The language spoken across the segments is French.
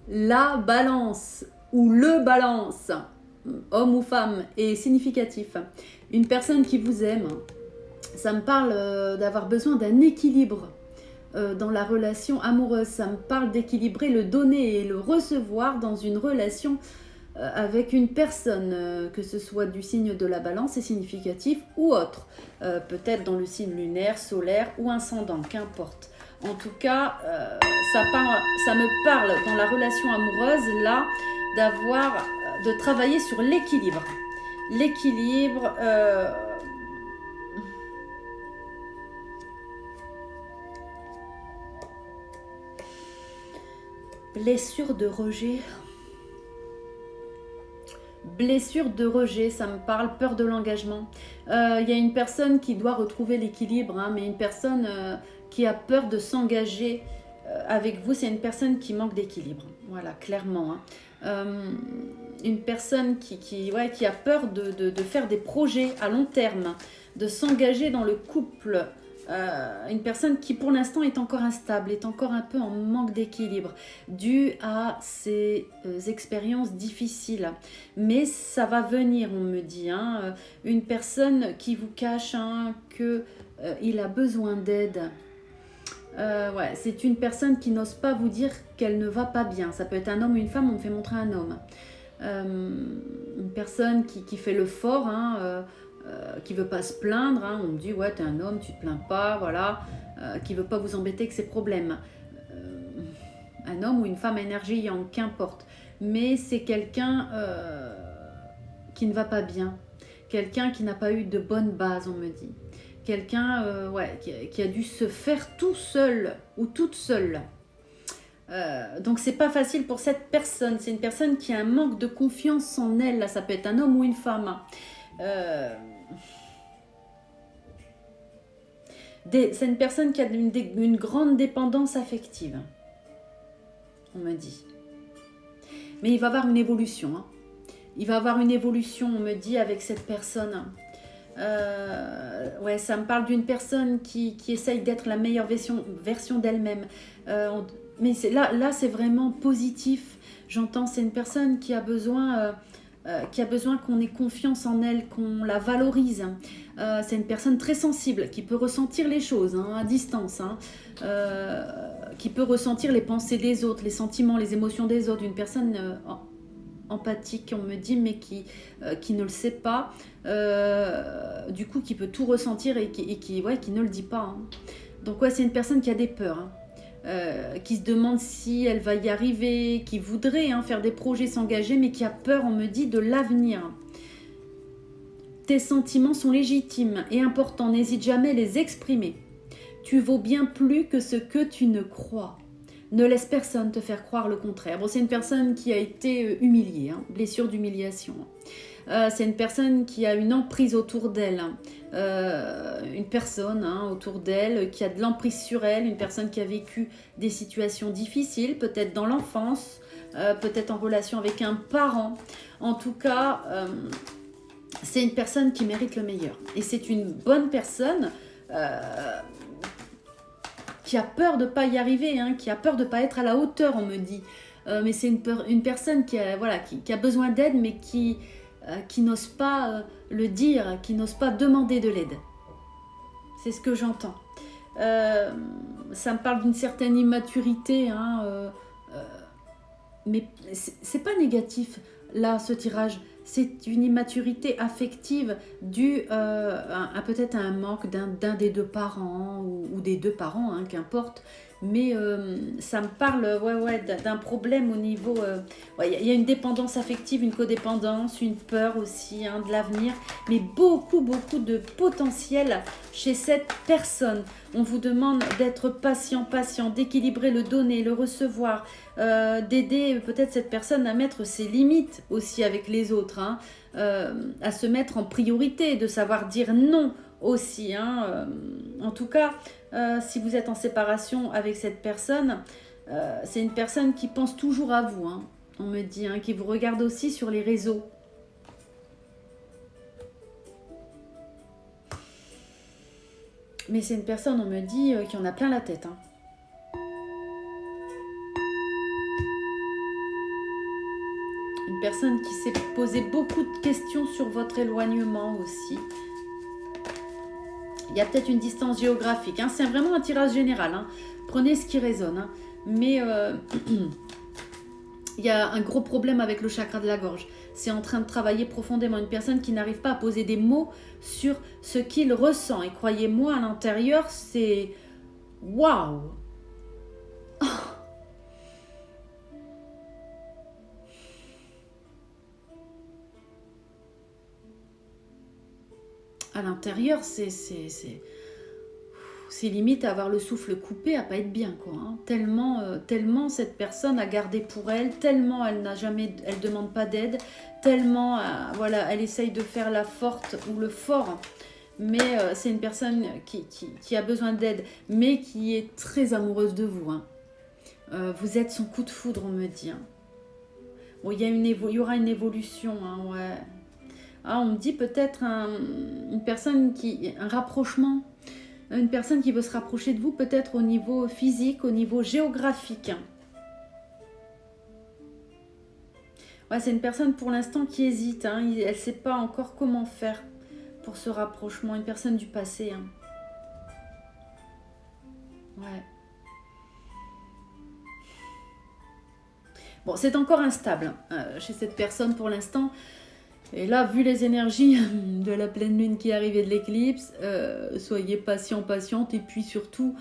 la balance ou le balance, homme ou femme, est significatif. Une personne qui vous aime, ça me parle d'avoir besoin d'un équilibre dans la relation amoureuse. Ça me parle d'équilibrer le donner et le recevoir dans une relation avec une personne, que ce soit du signe de la balance, c'est significatif, ou autre. Peut-être dans le signe lunaire, solaire ou ascendant, qu'importe. En tout cas, ça me parle dans la relation amoureuse, là, de travailler sur l'équilibre. L'équilibre, blessure de rejet. Blessure de rejet, ça me parle, peur de l'engagement. Il y a une personne qui doit retrouver l'équilibre, hein, mais une personne qui a peur de s'engager avec vous, c'est une personne qui manque d'équilibre. Voilà, clairement. Hein. Une personne qui a peur de faire des projets à long terme, de s'engager dans le couple. Une personne qui pour l'instant est encore instable, est encore un peu en manque d'équilibre, dû à ses expériences difficiles. Mais ça va venir, on me dit. Hein. Une personne qui vous cache qu'il a besoin d'aide. Ouais, c'est une personne qui n'ose pas vous dire qu'elle ne va pas bien. Ça peut être un homme ou une femme, on me fait montrer un homme. Une personne qui fait le fort, hein, qui veut pas se plaindre, hein, on me dit ouais t'es un homme, tu te plains pas, voilà, qui veut pas vous embêter avec ses problèmes. Un homme ou une femme à énergie yang, qu'importe. Mais c'est quelqu'un qui ne va pas bien, quelqu'un qui n'a pas eu de bonnes bases, on me dit. Quelqu'un qui a dû se faire tout seul ou toute seule. Donc c'est pas facile pour cette personne. C'est une personne qui a un manque de confiance en elle. Là, ça peut être un homme ou une femme. C'est une personne qui a une grande dépendance affective, on me dit. Mais il va avoir une évolution. Hein. Il va avoir une évolution, on me dit, avec cette personne. Ouais, ça me parle d'une personne qui essaye d'être la meilleure version d'elle-même. Mais là, c'est vraiment positif. J'entends, c'est une personne qui a besoin qu'on ait confiance en elle, qu'on la valorise. C'est une personne très sensible, qui peut ressentir les choses hein, à distance, hein, qui peut ressentir les pensées des autres, les sentiments, les émotions des autres. Une personne empathique, on me dit, mais qui ne le sait pas, du coup qui peut tout ressentir et qui ne le dit pas. Hein. Donc ouais, c'est une personne qui a des peurs, hein, qui se demande si elle va y arriver, qui voudrait hein, faire des projets, s'engager, mais qui a peur, on me dit, de l'avenir. Tes sentiments sont légitimes et importants, n'hésite jamais à les exprimer. Tu vaux bien plus que ce que tu ne crois. Ne laisse personne te faire croire le contraire. Bon, c'est une personne qui a été humiliée, hein, blessure d'humiliation. C'est une personne qui a une emprise autour d'elle. Une personne hein, autour d'elle qui a de l'emprise sur elle. Une personne qui a vécu des situations difficiles, peut-être dans l'enfance, peut-être en relation avec un parent. En tout cas, c'est une personne qui mérite le meilleur. Et c'est une bonne personne qui a peur de ne pas y arriver, hein, qui a peur de ne pas être à la hauteur, on me dit. Mais c'est une personne qui a besoin d'aide, mais qui n'ose pas le dire, qui n'ose pas demander de l'aide. C'est ce que j'entends. Ça me parle d'une certaine immaturité, hein, mais c'est pas négatif, là, ce tirage. C'est une immaturité affective due peut-être à un manque d'un des deux parents ou des deux parents, hein, qu'importe. Mais ça me parle d'un problème au niveau... Il y a une dépendance affective, une codépendance, une peur aussi hein, de l'avenir, mais beaucoup de potentiel chez cette personne. On vous demande d'être patient, d'équilibrer le donner, le recevoir, d'aider peut-être cette personne à mettre ses limites aussi avec les autres, hein, à se mettre en priorité, de savoir dire non aussi. Hein, en tout cas, si vous êtes en séparation avec cette personne, c'est une personne qui pense toujours à vous, hein, on me dit, hein, qui vous regarde aussi sur les réseaux. Mais c'est une personne, on me dit, qui en a plein la tête. Hein. Une personne qui s'est posé beaucoup de questions sur votre éloignement aussi. Il y a peut-être une distance géographique. Hein. C'est vraiment un tirage général. Hein. Prenez ce qui résonne. Hein. Mais il y a un gros problème avec le chakra de la gorge. C'est en train de travailler profondément. Une personne qui n'arrive pas à poser des mots sur ce qu'il ressent. Et croyez-moi, à l'intérieur, c'est... Waouh! À l'intérieur, c'est limite à avoir le souffle coupé, à pas être bien, quoi. Hein. Tellement cette personne a gardé pour elle, tellement elle demande pas d'aide, tellement, voilà, elle essaye de faire la forte ou le fort. Mais c'est une personne qui a besoin d'aide, mais qui est très amoureuse de vous. Hein. Vous êtes son coup de foudre, on me dit. Hein. Bon, il y aura une évolution, hein, ouais. Ah, on me dit peut-être une personne un rapprochement, une personne qui veut se rapprocher de vous, peut-être au niveau physique, au niveau géographique. Ouais, c'est une personne pour l'instant qui hésite, hein. Elle ne sait pas encore comment faire pour ce rapprochement, une personne du passé. Hein. Ouais. Bon, c'est encore instable chez cette personne pour l'instant. Et là, vu les énergies de la pleine lune qui arrive et de l'éclipse, soyez patiente et puis surtout,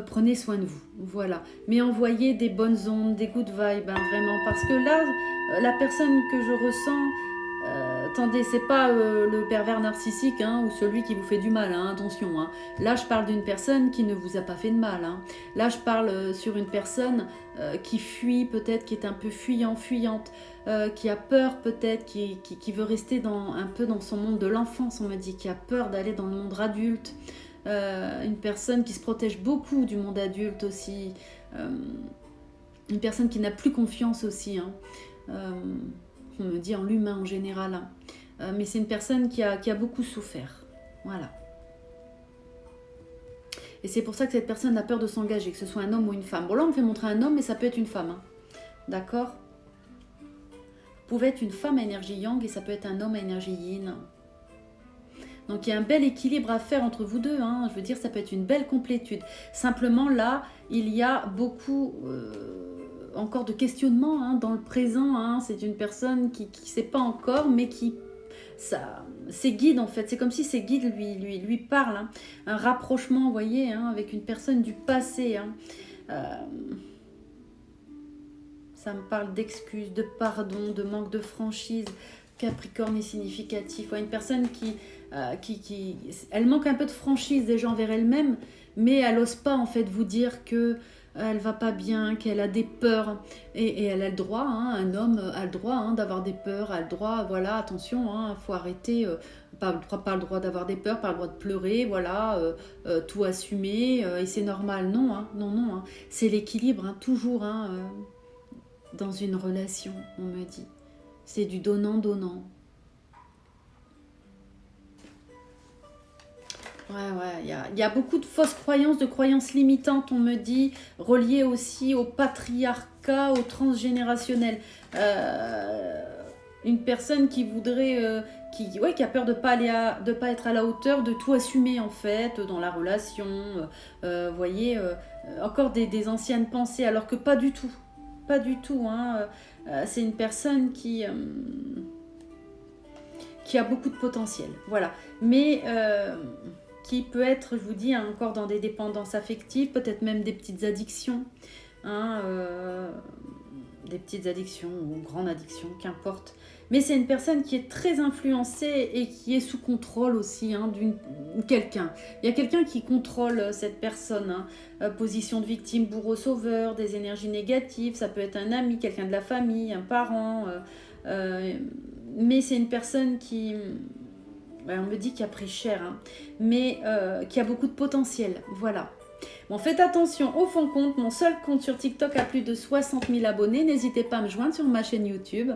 prenez soin de vous. Voilà. Mais envoyez des bonnes ondes, des good vibes, hein, vraiment. Parce que là, la personne que je ressens, attendez, c'est pas le pervers narcissique hein, ou celui qui vous fait du mal, hein, attention. Hein. Là, je parle d'une personne qui ne vous a pas fait de mal. Hein. Là, je parle sur une personne qui fuit peut-être, qui est un peu fuyante. Qui a peur peut-être, qui veut rester un peu dans son monde de l'enfance, on me dit, qui a peur d'aller dans le monde adulte, une personne qui se protège beaucoup du monde adulte aussi, une personne qui n'a plus confiance aussi, hein. On me dit en l'humain en général, hein. Mais c'est une personne qui a beaucoup souffert, voilà. Et c'est pour ça que cette personne a peur de s'engager, que ce soit un homme ou une femme. Bon là on me fait montrer un homme, mais ça peut être une femme, hein. D'accord ? Pouvait être une femme à énergie yang et ça peut être un homme à énergie yin. Donc il y a un bel équilibre à faire entre vous deux. Hein. Je veux dire, ça peut être une belle complétude. Simplement là, il y a beaucoup encore de questionnements hein, dans le présent. Hein. C'est une personne qui ne sait pas encore, mais ses guides en fait. C'est comme si ses guides lui parlent. Hein. Un rapprochement, vous voyez, hein, avec une personne du passé. Hein. Ça me parle d'excuses, de pardon, de manque de franchise. Capricorne est significatif. Ouais, une personne qui elle manque un peu de franchise déjà envers elle-même, mais elle n'ose pas en fait vous dire que elle va pas bien, qu'elle a des peurs. Et elle a le droit, hein, un homme a le droit hein, d'avoir des peurs, a le droit, voilà, attention, il faut arrêter, pas le droit d'avoir des peurs, pas le droit de pleurer, voilà, tout assumer, et c'est normal. Non, hein, non, hein, c'est l'équilibre, hein, toujours, hein, dans une relation, on me dit. C'est du donnant-donnant. Ouais, il y a beaucoup de fausses croyances, de croyances limitantes, on me dit, reliées aussi au patriarcat, au transgénérationnel. Une personne qui voudrait, qui a peur de pas être à la hauteur, de tout assumer en fait dans la relation. Vous voyez, encore des anciennes pensées, alors que pas du tout. Pas du tout, hein. C'est une personne qui a beaucoup de potentiel, voilà. Mais qui peut être, je vous dis, hein, encore dans des dépendances affectives, peut-être même des petites addictions, hein, des petites addictions ou grandes addictions, qu'importe. Mais c'est une personne qui est très influencée et qui est sous contrôle aussi hein, quelqu'un. Il y a quelqu'un qui contrôle cette personne. Hein. Position de victime, bourreau, sauveur, des énergies négatives. Ça peut être un ami, quelqu'un de la famille, un parent. Mais c'est une personne qui... on me dit qu'il a pris cher, hein, mais qui a beaucoup de potentiel. Voilà. Bon, faites attention au fond de compte. Mon seul compte sur TikTok a plus de 60 000 abonnés. N'hésitez pas à me joindre sur ma chaîne YouTube.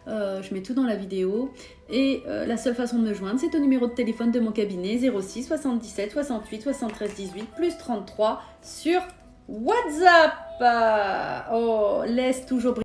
Je mets tout dans la vidéo. Et la seule façon de me joindre, c'est au numéro de téléphone de mon cabinet 06 77 68 73 18 plus 33 sur WhatsApp. Oh, laisse toujours briller.